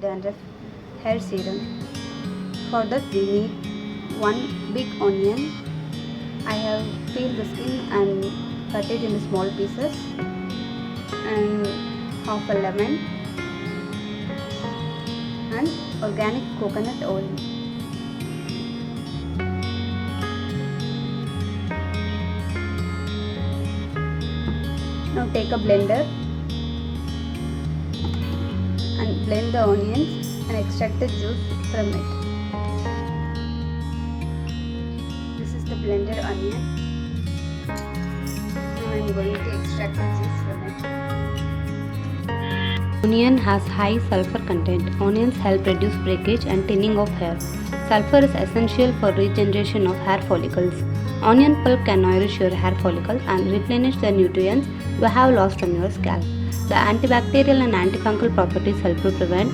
Anti-dandruff hair serum. For that we need 1 big onion. I have peeled the skin and cut it into small pieces, and half a lemon and organic coconut oil. Now take a blender and blend the onions and extract the juice from it. This is the blended onion. Now I am going to extract the juice from it. Onion has high sulfur content. Onions help reduce breakage and thinning of hair. Sulfur is essential for regeneration of hair follicles. Onion pulp can nourish your hair follicles and replenish the nutrients you have lost from your scalp. The antibacterial and antifungal properties help to prevent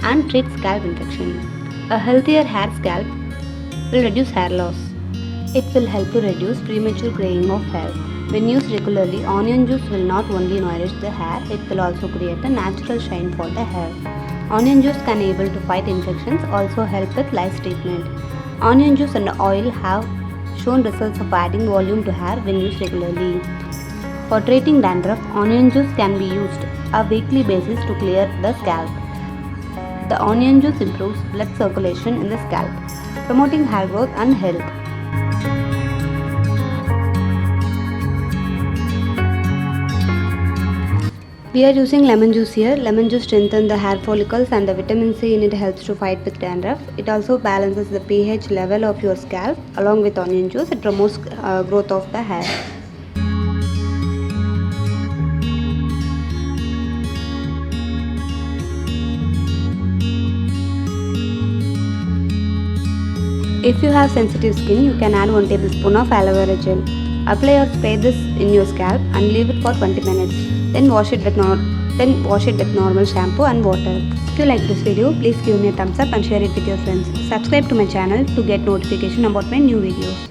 and treat scalp infection. A healthier hair scalp will reduce hair loss. It will help to reduce premature graying of hair. When used regularly, onion juice will not only nourish the hair, it will also create a natural shine for the hair. Onion juice can be able to fight infections, also help with lice treatment. Onion juice and oil have shown results of adding volume to hair when used regularly. For treating dandruff, onion juice can be used on a weekly basis to clear the scalp. The onion juice improves blood circulation in the scalp, promoting hair growth and health. We are using lemon juice here. Lemon juice strengthens the hair follicles and the vitamin C in it helps to fight with dandruff. It also balances the pH level of your scalp. Along with onion juice, it promotes growth of the hair. If you have sensitive skin, you can add 1 tablespoon of aloe vera gel. Apply or spray this in your scalp and leave it for 20 minutes. Then wash it with normal shampoo and water. If you like this video, please give me a thumbs up and share it with your friends. Subscribe to my channel to get notification about my new videos.